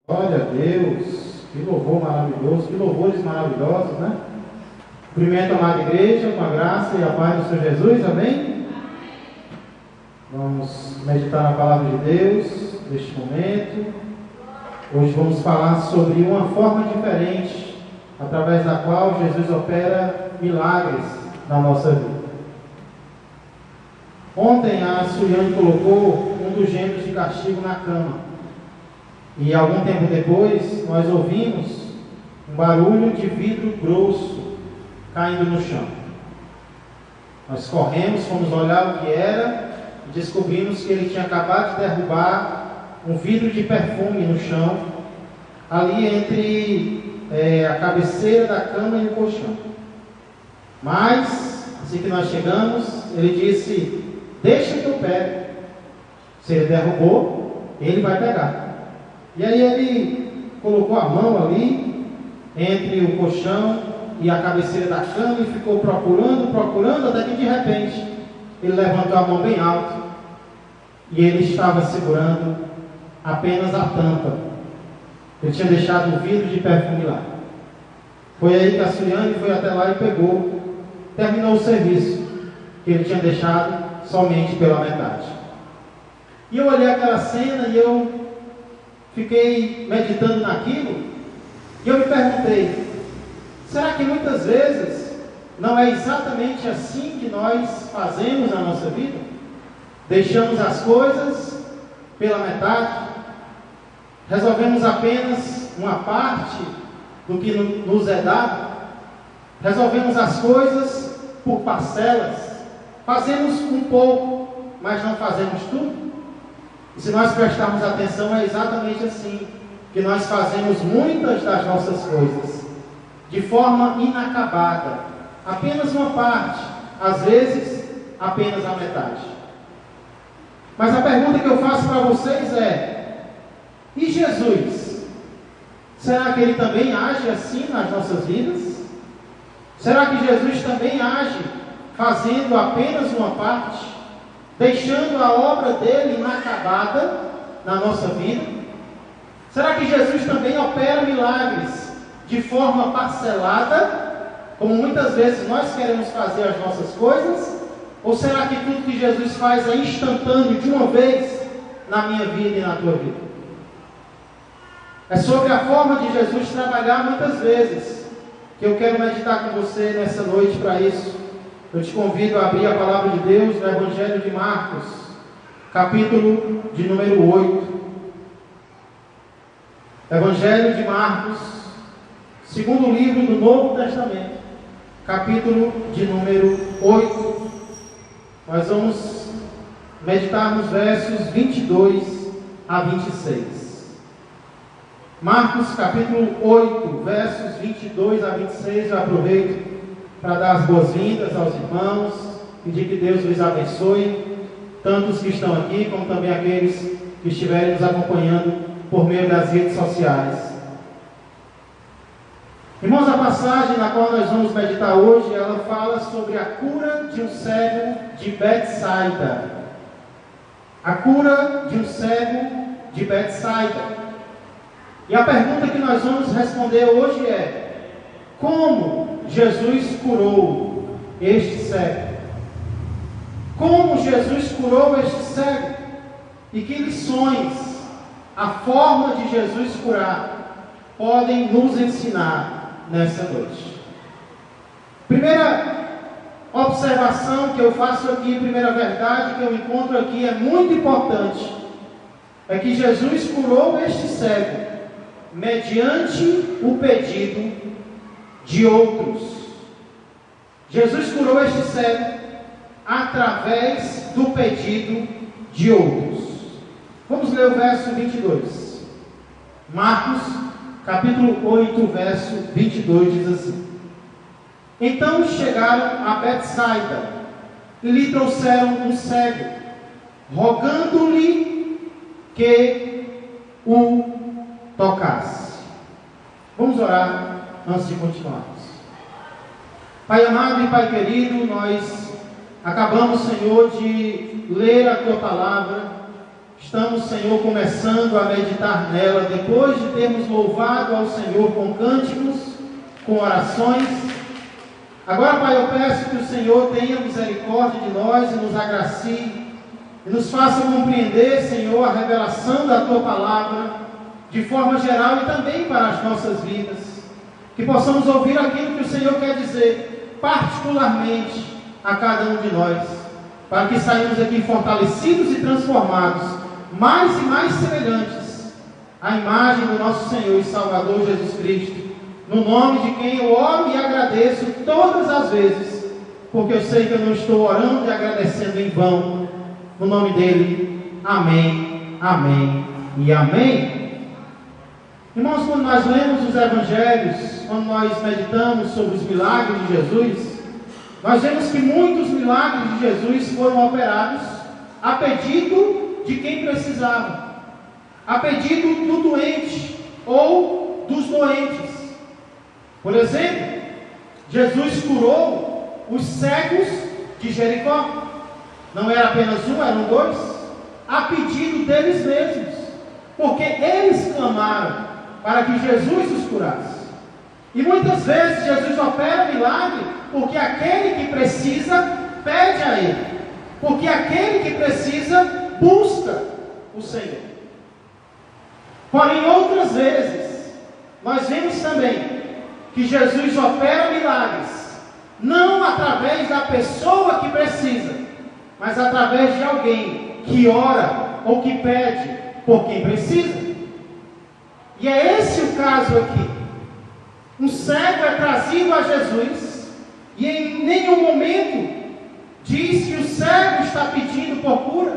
Glória a Deus, que louvor maravilhoso, que louvores maravilhosos, né? Cumprimento a amada igreja com a graça e a paz do Senhor Jesus, amém? Vamos meditar na palavra de Deus neste momento. Hoje vamos falar sobre uma forma diferente, através da qual Jesus opera milagres na nossa vida. Ontem a Suliane colocou um dos gêmeos de castigo na cama. E algum tempo depois, nós ouvimos um barulho de vidro grosso caindo no chão. Nós corremos, fomos olhar o que era e descobrimos que ele tinha acabado de derrubar um vidro de perfume no chão, ali entre a cabeceira da cama e o colchão. Mas, assim que nós chegamos, ele disse: deixa que eu pego. Se ele derrubou, ele vai pegar. E aí ele colocou a mão ali, entre o colchão e a cabeceira da cama, e ficou procurando, até que de repente, ele levantou a mão bem alto, e ele estava segurando apenas a tampa. Ele tinha deixado o vidro de perfume lá. Foi aí que a Suliane foi até lá e pegou, terminou o serviço, que ele tinha deixado somente pela metade. E eu olhei aquela cena e eu fiquei meditando naquilo, e eu me perguntei: será que muitas vezes não é exatamente assim que nós fazemos na nossa vida? Deixamos as coisas pela metade, resolvemos apenas uma parte do que nos é dado, resolvemos as coisas por parcelas, fazemos um pouco, mas não fazemos tudo. E se nós prestarmos atenção, é exatamente assim que nós fazemos muitas das nossas coisas, de forma inacabada, apenas uma parte, às vezes apenas a metade. Mas a pergunta que eu faço para vocês é: e Jesus? Será que ele também age assim nas nossas vidas? Será que Jesus também age fazendo apenas uma parte, deixando a obra dele inacabada na nossa vida? Será que Jesus também opera milagres de forma parcelada, como muitas vezes nós queremos fazer as nossas coisas? Ou será que tudo que Jesus faz é instantâneo, de uma vez, na minha vida e na tua vida? É sobre a forma de Jesus trabalhar muitas vezes que eu quero meditar com você nessa noite. Para isso, eu te convido a abrir a palavra de Deus no Evangelho de Marcos, capítulo de número 8. Evangelho de Marcos, segundo livro do Novo Testamento, capítulo de número 8. Nós vamos meditar nos versos 22 a 26. Marcos, capítulo 8, versos 22 a 26. Eu aproveito para dar as boas-vindas aos irmãos, pedir que Deus os abençoe, tanto os que estão aqui, como também aqueles que estiverem nos acompanhando por meio das redes sociais. Irmãos, a passagem na qual nós vamos meditar hoje, ela fala sobre a cura de um cego de Betsaida. A cura de um cego de Betsaida. E a pergunta que nós vamos responder hoje é: como Jesus curou este cego? Como Jesus curou este cego? E que lições a forma de Jesus curar podem nos ensinar nessa noite? Primeira observação que eu faço aqui, primeira verdade que eu encontro aqui, é muito importante, é que Jesus curou este cego mediante o pedido de outros. Jesus curou este cego através do pedido de outros. Vamos ler o verso 22. Marcos, capítulo 8, verso 22, diz assim: então chegaram a Betsaida e lhe trouxeram um cego, rogando-lhe que o tocasse. Vamos orar antes de continuarmos. Pai amado e Pai querido, nós acabamos, Senhor, de ler a Tua palavra, Estamos, Senhor, começando a meditar nela, depois de termos louvado ao Senhor com cânticos, com orações. Agora, Pai, eu peço que o Senhor tenha misericórdia de nós e nos agracie, e nos faça compreender, Senhor, a revelação da Tua Palavra, de forma geral e também para as nossas vidas. Que possamos ouvir aquilo que o Senhor quer dizer, particularmente a cada um de nós, para que saímos aqui fortalecidos e transformados, mais e mais semelhantes à imagem do nosso Senhor e Salvador Jesus Cristo, no nome de quem eu oro e agradeço todas as vezes, porque eu sei que eu não estou orando e agradecendo em vão. No nome dele, amém, amém e amém. Irmãos, quando nós lemos os evangelhos, quando nós meditamos sobre os milagres de Jesus, nós vemos que muitos milagres de Jesus foram operados a pedido de quem precisava, a pedido do doente ou dos doentes. Por exemplo, Jesus curou os cegos de Jericó. Não era apenas um, eram dois, a pedido deles mesmos, porque eles clamaram para que Jesus os curasse. E muitas vezes Jesus opera milagre porque aquele que precisa pede a Ele, porque aquele que precisa busca o Senhor. Porém, outras vezes, nós vemos também que Jesus opera milagres, não através da pessoa que precisa, mas através de alguém que ora ou que pede por quem precisa. E é esse o caso aqui. Um cego é trazido a Jesus, e em nenhum momento diz que o cego está pedindo por cura,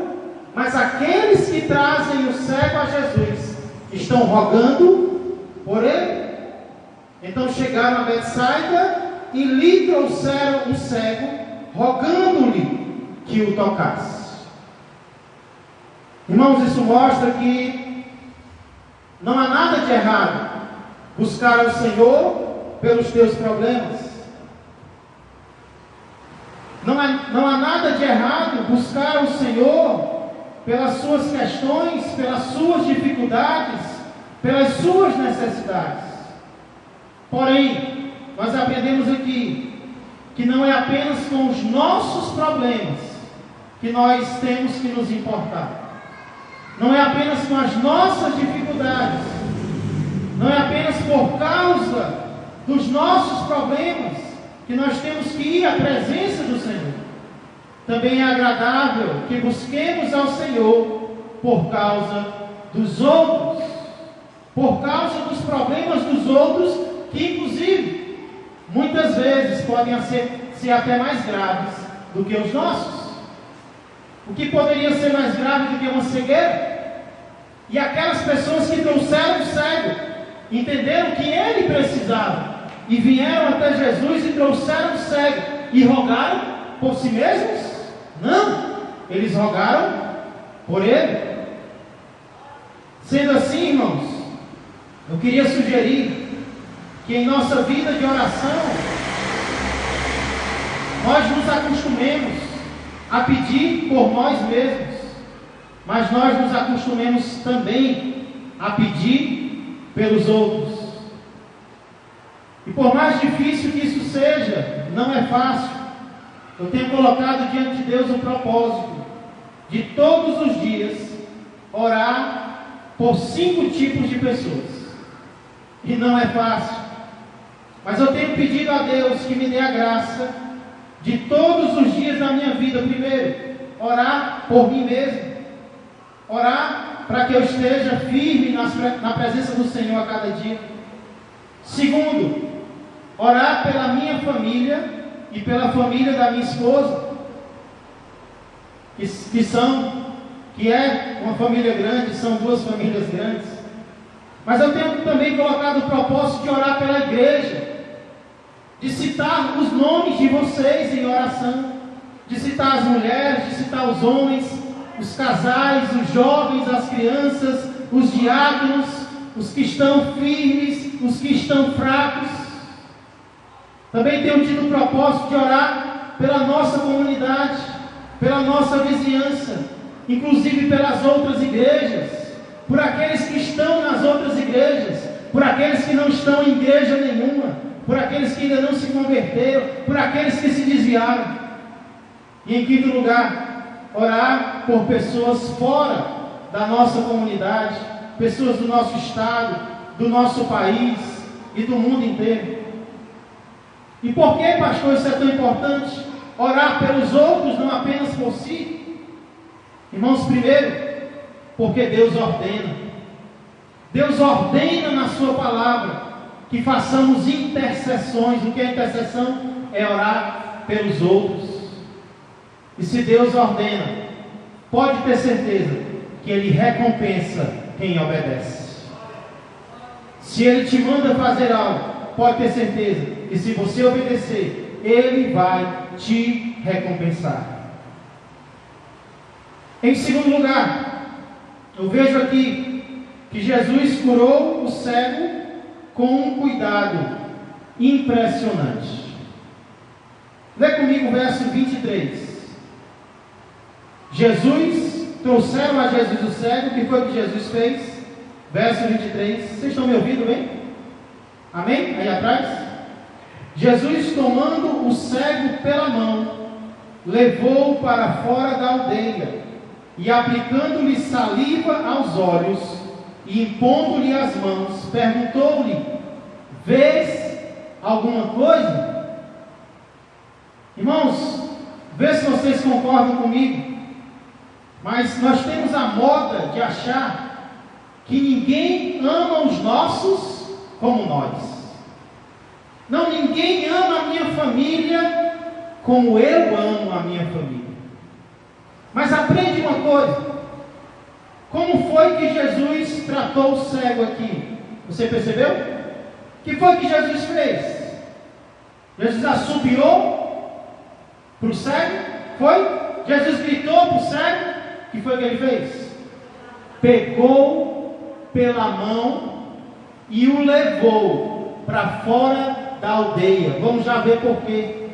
mas aqueles que trazem o cego a Jesus estão rogando por ele. Então chegaram a Betsaida e lhe trouxeram um cego, rogando-lhe que o tocasse. Irmãos, isso mostra que não há nada de errado buscar o Senhor pelos teus problemas. Não há nada de errado buscar o Senhor pelas suas questões, pelas suas dificuldades, pelas suas necessidades. Porém, nós aprendemos aqui que não é apenas com os nossos problemas que nós temos que nos importar. Não é apenas com as nossas dificuldades. Não é apenas por causa dos nossos problemas que nós temos que ir à presença do Senhor. Também é agradável que busquemos ao Senhor por causa dos outros, por causa dos problemas dos outros, que inclusive muitas vezes podem ser até mais graves do que os nossos. O que poderia ser mais grave do que uma cegueira? E aquelas pessoas que trouxeram o cego entenderam que ele precisava e vieram até Jesus e trouxeram o cego e rogaram por si mesmos? Não, eles rogaram por ele. Sendo assim, irmãos, eu queria sugerir que em nossa vida de oração nós nos acostumemos a pedir por nós mesmos, mas nós nos acostumemos também a pedir pelos outros. E por mais difícil que isso seja, não é fácil. Eu tenho colocado diante de Deus o propósito de todos os dias orar por 5 tipos de pessoas. E não é fácil. Mas eu tenho pedido a Deus que me dê a graça de todos os dias da minha vida. Primeiro, orar por mim mesmo. Orar para que eu esteja firme na presença do Senhor a cada dia. Segundo, orar pela minha família e pela família da minha esposa, que é uma família grande, são 2 famílias grandes. Mas eu tenho também colocado o propósito de orar pela igreja, de citar os nomes de vocês em oração, de citar as mulheres, de citar os homens, os casais, os jovens, as crianças, os diáconos, os que estão firmes, os que estão fracos. Também tenho tido o propósito de orar pela nossa comunidade, pela nossa vizinhança, inclusive pelas outras igrejas, por aqueles que estão nas outras igrejas, por aqueles que não estão em igreja nenhuma, por aqueles que ainda não se converteram, por aqueles que se desviaram. E em quinto lugar, orar por pessoas fora da nossa comunidade, pessoas do nosso estado, do nosso país e do mundo inteiro. E por que, pastor, isso é tão importante? Orar pelos outros, não apenas por si. Irmãos, primeiro, porque Deus ordena. Deus ordena na sua palavra que façamos intercessões. O que é intercessão? É orar pelos outros. E se Deus ordena, pode ter certeza que Ele recompensa quem obedece. Se Ele te manda fazer algo, pode ter certeza que se você obedecer, Ele vai te recompensar. Em segundo lugar, eu vejo aqui que Jesus curou o cego com um cuidado impressionante. Lê comigo o verso 23. Trouxeram a Jesus o cego. O que foi que Jesus fez? Verso 23. Vocês estão me ouvindo bem? Amém? Aí atrás. Jesus, tomando o cego pela mão, levou-o para fora da aldeia, e aplicando-lhe saliva aos olhos, e impondo-lhe as mãos, perguntou-lhe: vês alguma coisa? Irmãos, vê se vocês concordam comigo, mas nós temos a moda de achar que ninguém ama os nossos como nós. Não, ninguém ama a minha família como eu amo a minha família. Mas aprende uma coisa: como foi que Jesus tratou o cego aqui? Você percebeu? O que foi que Jesus fez? Jesus assobiou para o cego? Foi? Jesus gritou para o cego? O que foi que ele fez? Pegou pela mão e o levou para fora da aldeia. Vamos já ver por quê.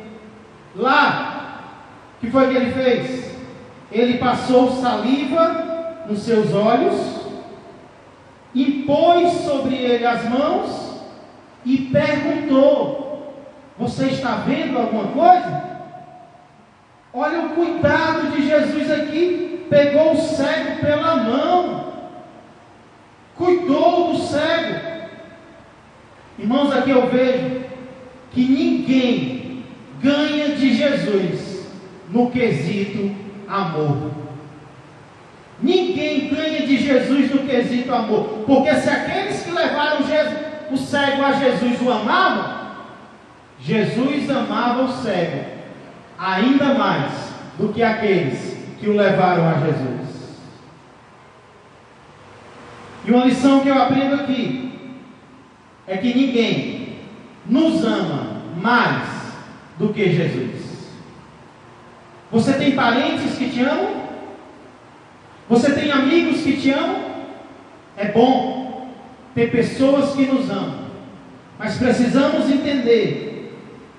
Lá, o que foi que ele fez? Ele passou saliva nos seus olhos, impôs sobre ele as mãos e perguntou: você está vendo alguma coisa? Olha o cuidado de Jesus aqui. Pegou o cego pela mão, cuidou do cego. Irmãos, aqui eu vejo que ninguém ganha de Jesus no quesito amor. Ninguém ganha de Jesus no quesito amor, porque se aqueles que levaram o cego a Jesus o amavam, Jesus amava o cego ainda mais do que aqueles que o levaram a Jesus. E uma lição que eu aprendo aqui é que ninguém nos ama mais do que Jesus. Você tem parentes que te amam? Você tem amigos que te amam? É bom ter pessoas que nos amam, mas precisamos entender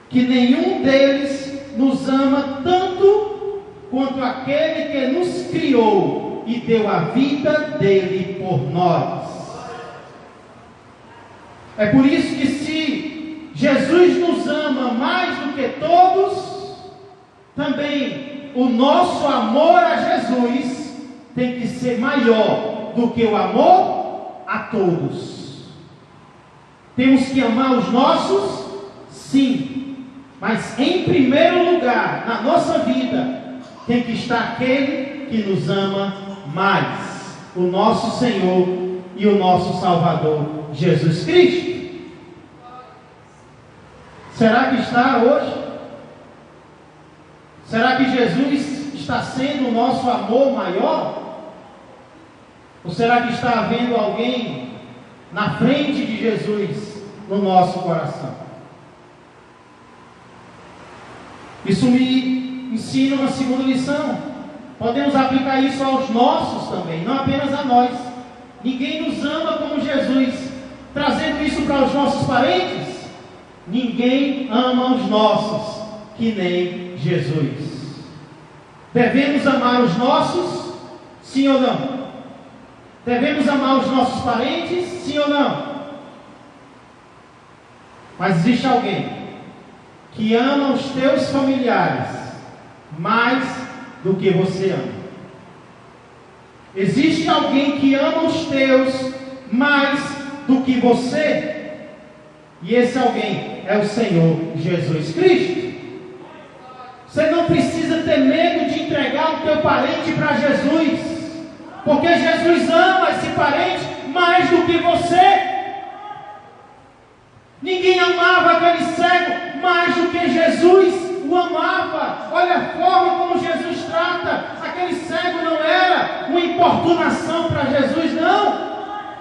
que nenhum deles nos ama tanto quanto aquele que nos criou e deu a vida dele por nós. É por isso que se Jesus nos ama mais do que todos, também o nosso amor a Jesus tem que ser maior do que o amor a todos. Temos que amar os nossos, sim, mas em primeiro lugar, na nossa vida, tem que estar aquele que nos ama mais, o nosso Senhor e o nosso Salvador, Jesus Cristo. Será que está hoje? Será que Jesus está sendo o nosso amor maior? Ou será que está havendo alguém na frente de Jesus no nosso coração? Isso me ensina uma segunda lição. Podemos aplicar isso aos nossos também, não apenas a nós. Ninguém nos ama como Jesus. Trazendo isso para os nossos parentes, ninguém ama os nossos que nem Jesus. Devemos amar os nossos Sim ou não? Devemos amar os nossos parentes? Sim ou não? Mas existe alguém que ama os teus familiares mais do que você ama. Existe alguém que ama os teus mais do que você. E esse alguém é o Senhor Jesus Cristo. Você não precisa ter medo de entregar o teu parente para Jesus, porque Jesus ama esse parente mais do que você. Ninguém amava aquele cego mais do que Jesus o amava. Olha a forma como Jesus trata. Aquele cego não era uma importunação para Jesus, não.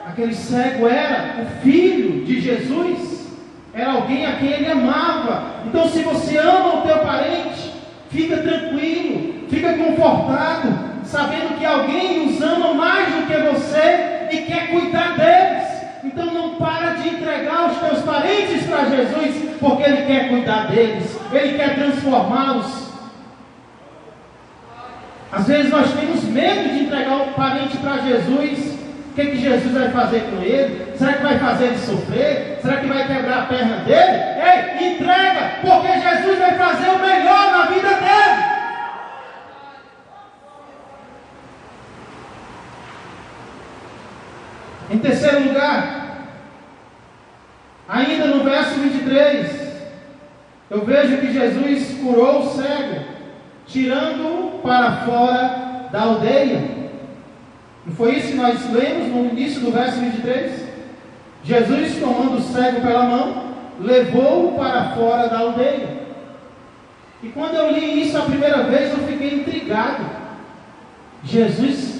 Aquele cego era o filho de Jesus. Era alguém a quem ele amava. Então, se você ama o teu parente, fica tranquilo, fica confortado, sabendo que alguém os ama mais do que você e quer cuidar deles. Então não para de entregar os teus parentes para Jesus, porque Ele quer cuidar deles, Ele quer transformá-los. Às vezes nós temos medo de entregar o parente para Jesus. O que Jesus vai fazer com ele? Será que vai fazer ele sofrer? Será que vai quebrar a perna dele? Ei, entrega, porque Jesus vai fazer o melhor na vida dele. Em terceiro lugar, ainda no verso 23, eu vejo que Jesus curou o cego, tirando-o para fora da aldeia. Não foi isso que nós lemos no início do verso 23? Jesus, tomando o cego pela mão, levou-o para fora da aldeia. E quando eu li isso a primeira vez, eu fiquei intrigado. Jesus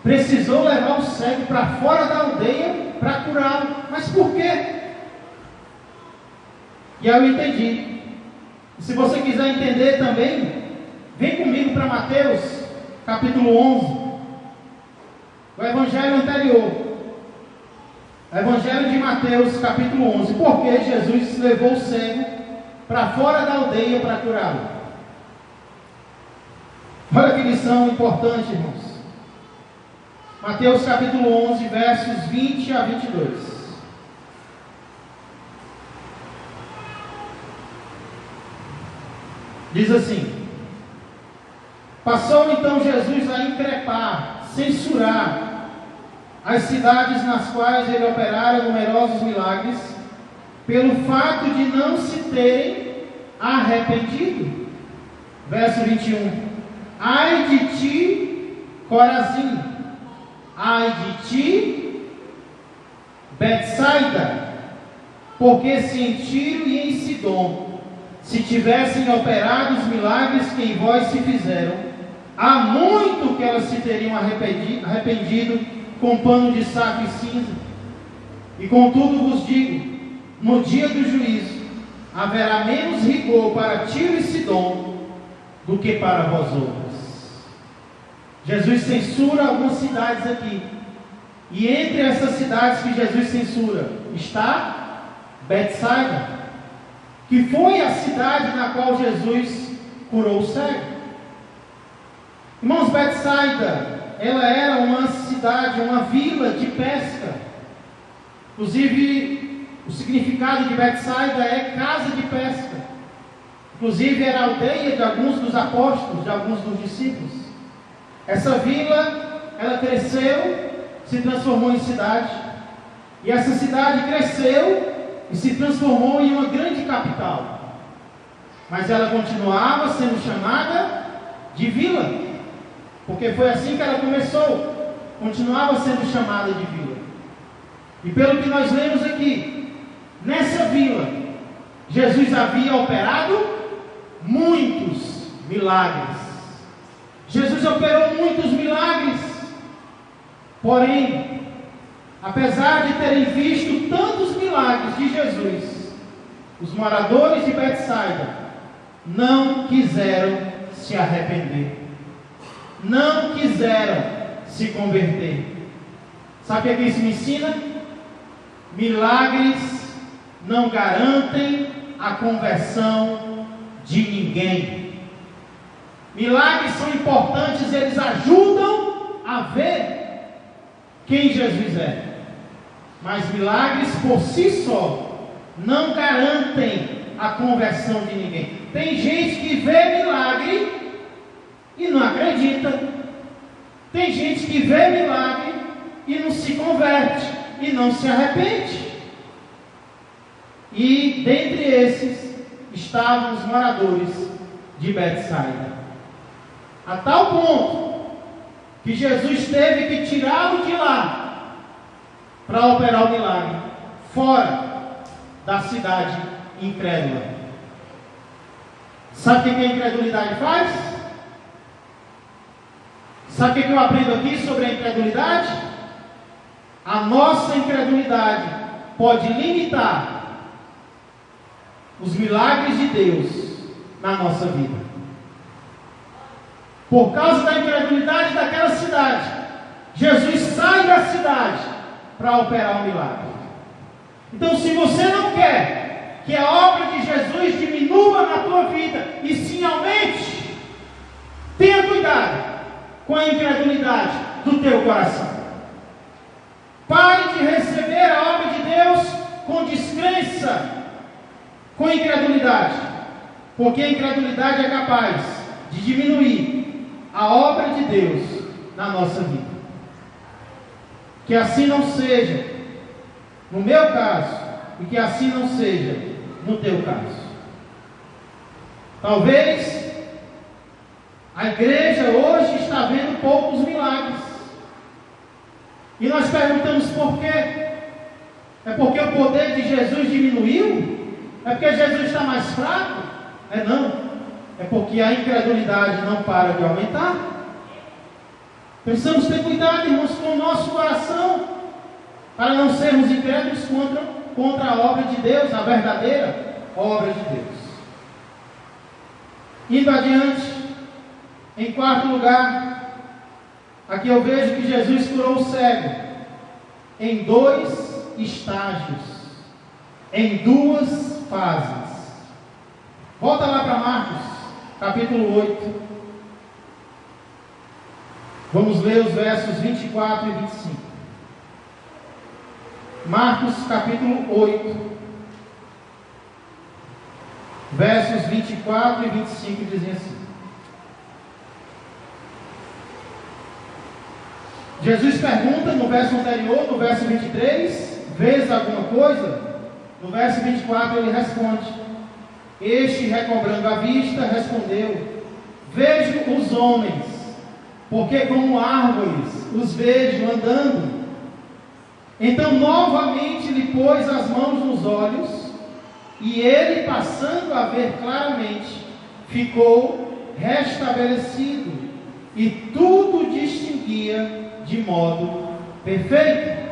precisou levar o cego para fora da aldeia para curá-lo. Mas por quê? E aí eu entendi. Se você quiser entender também, vem comigo para Mateus, capítulo 11. O evangelho anterior. O evangelho de Mateus, capítulo 11. Por que Jesus levou o cego para fora da aldeia para curá-lo? Olha que lição importante, irmãos. Mateus capítulo 11, versos 20 a 22. Diz assim: passou então Jesus a increpar, censurar as cidades nas quais ele operara numerosos milagres, pelo fato de não se terem arrependido. Verso 21. Ai de ti, Corazim! Ai de ti, Betsaida! Porque se em Tiro e em Sidom se tivessem operado os milagres que em vós se fizeram, há muito que elas se teriam arrependido com pano de saco e cinza. E contudo vos digo, no dia do juízo haverá menos rigor para Tiro e Sidom do que para vós outros. Jesus censura algumas cidades aqui, e entre essas cidades que Jesus censura está Betsaida, que foi a cidade na qual Jesus curou o cego. Irmãos, Betsaida, ela era uma cidade, uma vila de pesca. Inclusive, o significado de Betsaida é casa de pesca. Inclusive, era a aldeia de alguns dos apóstolos, de alguns dos discípulos. Essa vila, ela cresceu, se transformou em cidade. E essa cidade cresceu e se transformou em uma grande capital. Mas ela continuava sendo chamada de vila, porque foi assim que ela começou. Continuava sendo chamada de vila. E pelo que nós lemos aqui, nessa vila, Jesus havia operado muitos milagres. Jesus operou muitos milagres. Porém, apesar de terem visto tantos milagres de Jesus, os moradores de Betsaida não quiseram se arrepender. Não quiseram se converter. Sabe o que isso me ensina? Milagres não garantem a conversão de ninguém. Milagres são importantes, eles ajudam a ver quem Jesus é. Mas milagres por si só não garantem a conversão de ninguém. Tem gente que vê milagre e não acredita. Tem gente que vê milagre e não se converte e não se arrepende. E dentre esses estavam os moradores de Betsaida. A tal ponto que Jesus teve que tirá-lo de lá para operar o milagre fora da cidade incrédula. Sabe o que a incredulidade faz? Sabe o que eu aprendo aqui sobre a incredulidade? A nossa incredulidade pode limitar os milagres de Deus na nossa vida. Por causa da incredulidade daquela cidade, Jesus sai da cidade para operar um milagre. Então, se você não quer que a obra de Jesus diminua na tua vida e sim aumente, tenha cuidado com a incredulidade do teu coração. Pare de receber a obra de Deus com descrença, com incredulidade, porque a incredulidade é capaz de diminuir a obra de Deus na nossa vida. Que assim não seja no meu caso, e que assim não seja no teu caso. Talvez a igreja hoje está vendo poucos milagres, e nós perguntamos por quê? É porque o poder de Jesus diminuiu? É porque Jesus está mais fraco? Não, é porque a incredulidade não para de aumentar. Precisamos ter cuidado, irmãos, com o nosso coração, para não sermos incrédulos contra a obra de Deus, a verdadeira obra de Deus. Indo adiante, em quarto lugar, aqui eu vejo que Jesus curou o cego em 2 estágios, em 2 fases. Volta lá para Marcos, capítulo 8. Vamos ler os versos 24 e 25. Marcos, capítulo 8, versos 24 e 25 dizem assim: Jesus pergunta no verso anterior, no verso 23, vês alguma coisa? No verso 24 ele responde. Este, recobrando a vista, respondeu: vejo os homens, porque como árvores os vejo andando. Então novamente lhe pôs as mãos nos olhos, e ele, passando a ver claramente, ficou restabelecido, e tudo distinguia de modo perfeito.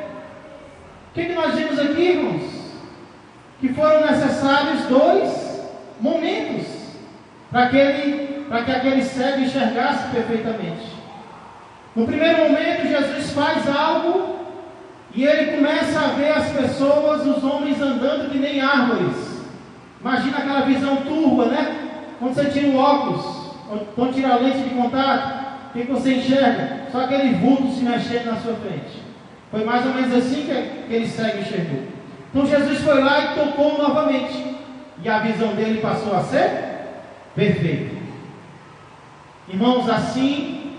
O que nós vimos aqui, irmãos? Que foram necessários 2 momentos para que aquele cego enxergasse perfeitamente. No primeiro momento, Jesus faz algo e ele começa a ver as pessoas, os homens andando que nem árvores. Imagina aquela visão turva, né? Quando você tira o óculos, quando tira a lente de contato, o que você enxerga? Só aquele vulto se mexendo na sua frente. Foi mais ou menos assim que aquele cego enxergou. Então Jesus foi lá e tocou novamente, e a visão dele passou a ser perfeita. Irmãos, assim,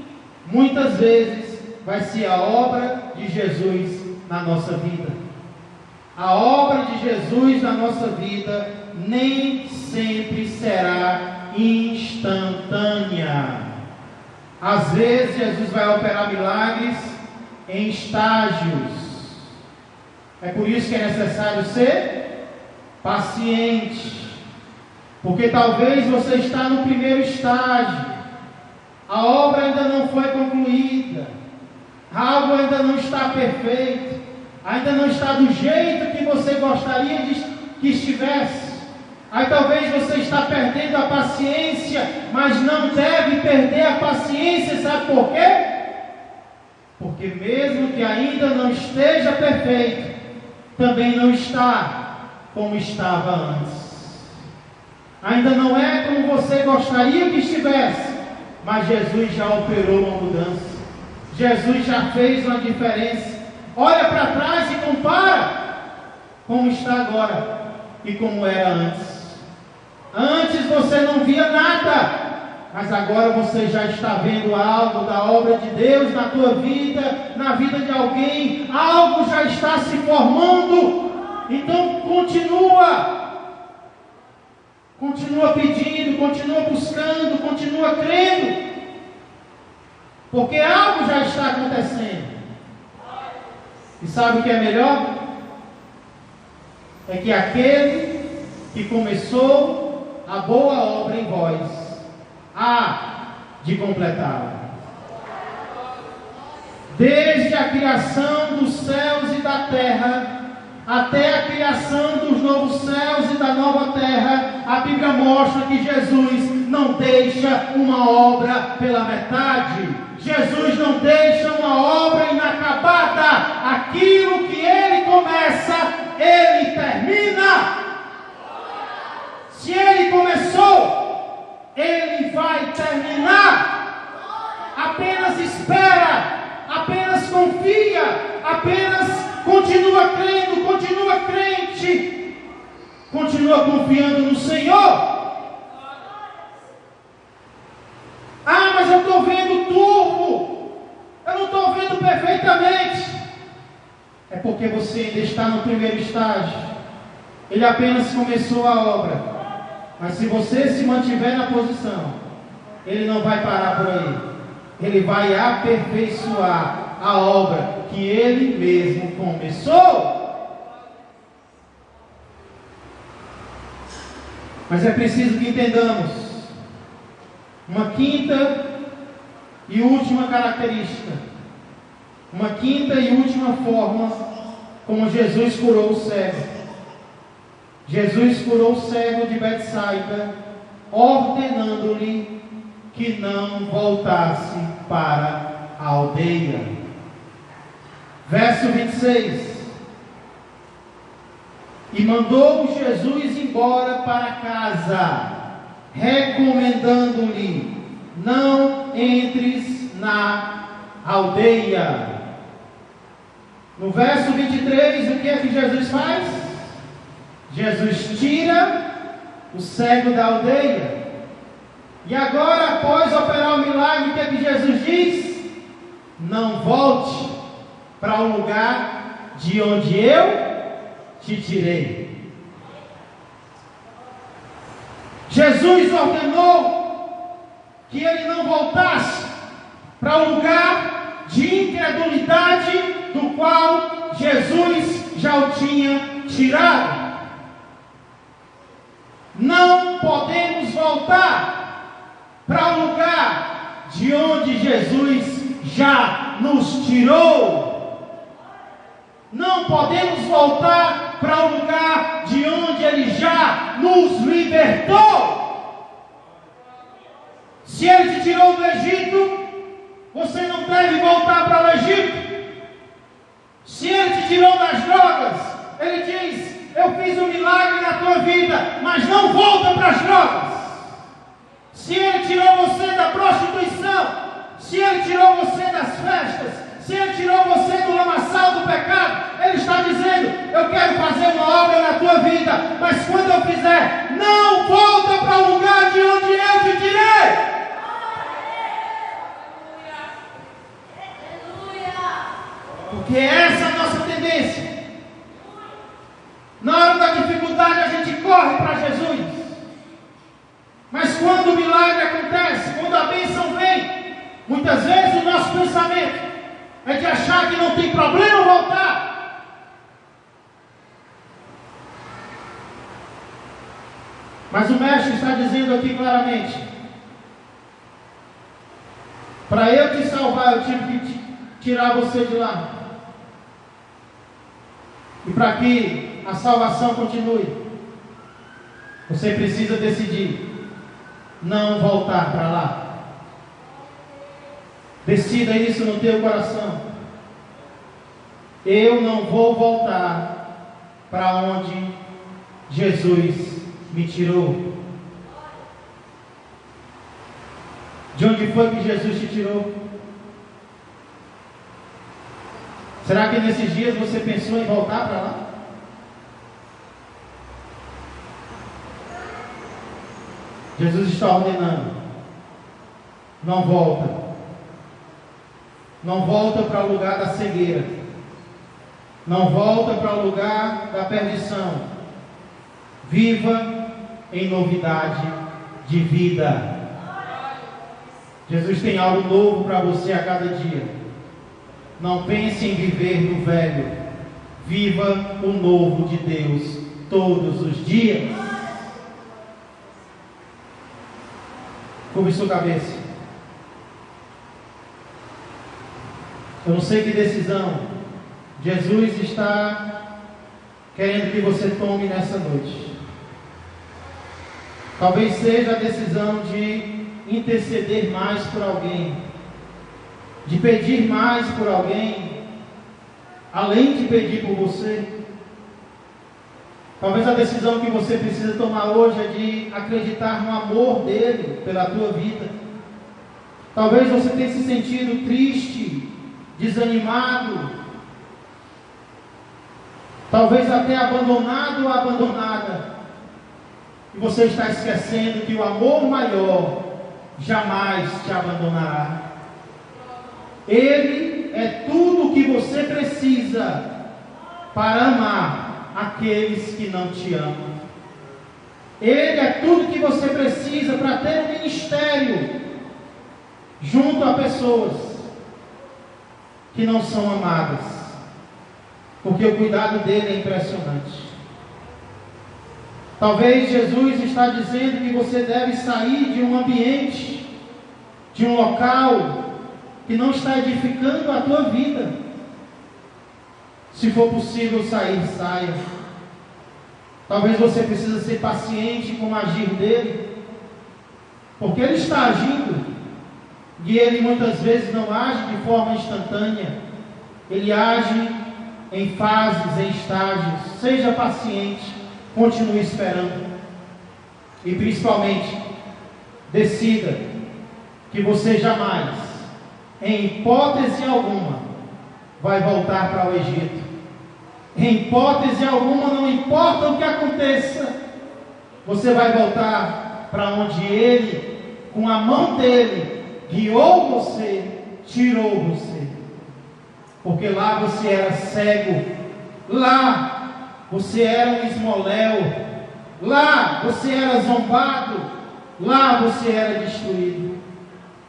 muitas vezes vai ser a obra de Jesus na nossa vida. A obra de Jesus na nossa vida nem sempre será instantânea. Às vezes Jesus vai operar milagres em estágios. É por isso que é necessário ser paciente, porque talvez você está no primeiro estágio, a obra ainda não foi concluída, algo ainda não está perfeito, ainda não está do jeito que você gostaria que estivesse. Aí talvez você está perdendo a paciência, mas não deve perder a paciência, sabe por quê? Porque mesmo que ainda não esteja perfeito, também não está como estava antes. Ainda não é como você gostaria que estivesse, mas Jesus já operou uma mudança. Jesus já fez uma diferença. Olha para trás e compara como está agora e como era antes. Antes você não via nada, mas agora você já está vendo algo da obra de Deus na tua vida, na vida de alguém. Algo já está se formando. Então continua pedindo, continua buscando, continua crendo, porque algo já está acontecendo. E sabe o que é melhor? É que aquele que começou a boa obra em vós há de completá-la. Desde a criação dos céus e da terra até a criação dos novos céus e da nova terra, a Bíblia mostra que Jesus não deixa uma obra pela metade. Jesus não deixa uma obra inacabada. Aquilo que Ele começa, Ele termina. Se Ele começou, Ele vai terminar. Apenas espera, apenas confia, apenas continua crendo, continua crente, continua confiando no Senhor. Ah, mas eu estou vendo turvo, eu não estou vendo perfeitamente. É porque você ainda está no primeiro estágio. Ele apenas começou a obra. Mas se você se mantiver na posição, Ele não vai parar por aí. Ele vai aperfeiçoar a obra que Ele mesmo começou. Mas é preciso que entendamos uma quinta e última característica, uma quinta e última forma como Jesus curou o cego. Jesus curou o cego de Betsaida, ordenando-lhe que não voltasse para a aldeia. Verso 26. E mandou Jesus embora para casa, recomendando-lhe: não entres na aldeia. No verso 23, o que é que Jesus faz? Jesus tira o cego da aldeia. E agora, após operar o milagre, o que é que Jesus diz? Não volte para o lugar de onde eu te tirei. Jesus ordenou que ele não voltasse para o lugar de incredulidade do qual Jesus já o tinha tirado. Não podemos voltar para o lugar de onde Jesus já nos tirou. Não podemos voltar para o lugar de onde Ele já nos libertou. Se Ele te tirou do Egito, você não deve voltar para o Egito. Se Ele te tirou das drogas, Ele diz: eu fiz um milagre na tua vida, mas não volta para as drogas. Se Ele tirou você da prostituição, se Ele tirou você das festas, se Ele tirou você do lamaçal do pecado, Ele está dizendo: eu quero fazer uma obra na tua vida, mas quando eu fizer, não volta para o lugar de onde eu te tirei. Porque essa é a nossa tendência. Na hora da dificuldade a gente corre para Jesus. Mas quando o milagre acontece, quando a bênção vem, muitas vezes o nosso pensamento é de achar que não tem problema voltar. Mas o mestre está dizendo aqui claramente: para eu te salvar, eu tive que tirar você de lá. E para que a salvação continue, você precisa decidir não voltar para lá. Decida isso no teu coração. Eu não vou voltar para onde Jesus me tirou. De onde foi que Jesus te tirou? Será que nesses dias você pensou em voltar para lá? Jesus está ordenando: não volta. Não volta para o lugar da cegueira. Não volta para o lugar da perdição. Viva em novidade de vida. Jesus tem algo novo para você a cada dia. Não pense em viver no velho. Viva o novo de Deus todos os dias. Curve sua cabeça. Eu não sei que decisão Jesus está querendo que você tome nessa noite. Talvez seja a decisão de interceder mais por alguém, de pedir mais por alguém, além de pedir por você. Talvez a decisão que você precisa tomar hoje é de acreditar no amor dele pela tua vida. Talvez você tenha se sentido triste, desanimado, talvez até abandonado ou abandonada, e você está esquecendo que o amor maior jamais te abandonará. Ele é tudo o que você precisa para amar aqueles que não te amam. Ele é tudo que você precisa para ter um ministério junto a pessoas que não são amadas, porque o cuidado dele é impressionante. Talvez Jesus está dizendo que você deve sair de um ambiente, de um local que não está edificando a tua vida. Se for possível sair, saia. Talvez você precise ser paciente com o agir dele, porque ele está agindo, e ele muitas vezes não age de forma instantânea. Ele age em fases, em estágios. Seja paciente, continue esperando, e principalmente decida que você jamais, em hipótese alguma, vai voltar para o Egito. Em hipótese alguma, não importa o que aconteça, você vai voltar para onde ele, com a mão dele, guiou você, tirou você. Porque lá você era cego, lá você era um esmoléu, lá você era zombado, lá você era destruído.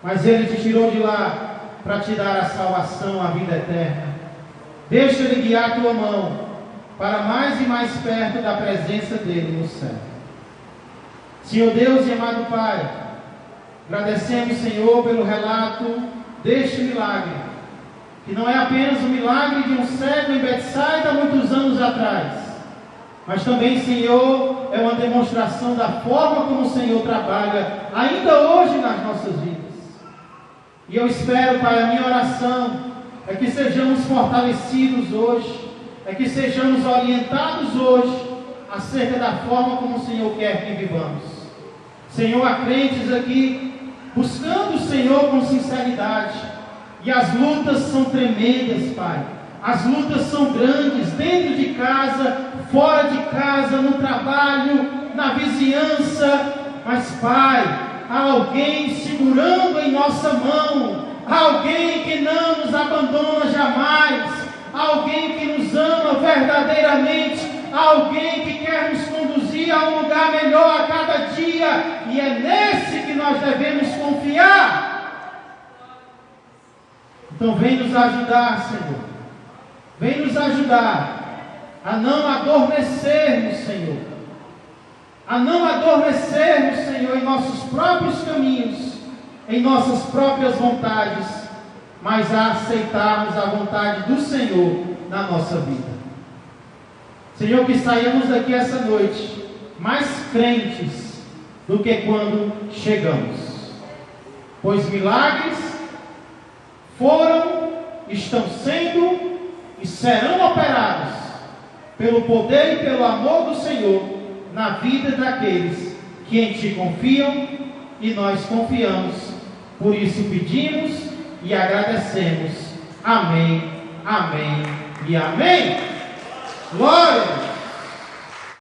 Mas ele te tirou de lá para te dar a salvação, a vida eterna. Deixa ele guiar a tua mão para mais e mais perto da presença dele no céu. Senhor Deus e amado Pai, agradecemos, Senhor, pelo relato deste milagre, que não é apenas o milagre de um cego em Betsaida há muitos anos atrás, mas também, Senhor, é uma demonstração da forma como o Senhor trabalha ainda hoje nas nossas vidas. E eu espero, Pai, a minha oração é que sejamos fortalecidos hoje, é que sejamos orientados hoje acerca da forma como o Senhor quer que vivamos. Senhor, há crentes aqui buscando o Senhor com sinceridade, e as lutas são tremendas, Pai. As lutas são grandes, dentro de casa, fora de casa, no trabalho, na vizinhança. Mas, Pai, há alguém segurando em nossa mão, há alguém que não nos abandona jamais, há alguém que nos ama verdadeiramente, há alguém que quer nos conduzir a um lugar melhor a cada dia, e é nesse que nós devemos confiar. Então vem nos ajudar, Senhor, vem nos ajudar a não adormecermos, Senhor, a não adormecermos, Senhor, em nossos próprios caminhos, em nossas próprias vontades, mas a aceitarmos a vontade do Senhor na nossa vida. Senhor, que saímos daqui essa noite mais crentes do que quando chegamos, pois milagres foram, estão sendo e serão operados pelo poder e pelo amor do Senhor na vida daqueles que em Ti confiam, e nós confiamos. Por isso pedimos e agradecemos. Amém, amém E amém. Glória.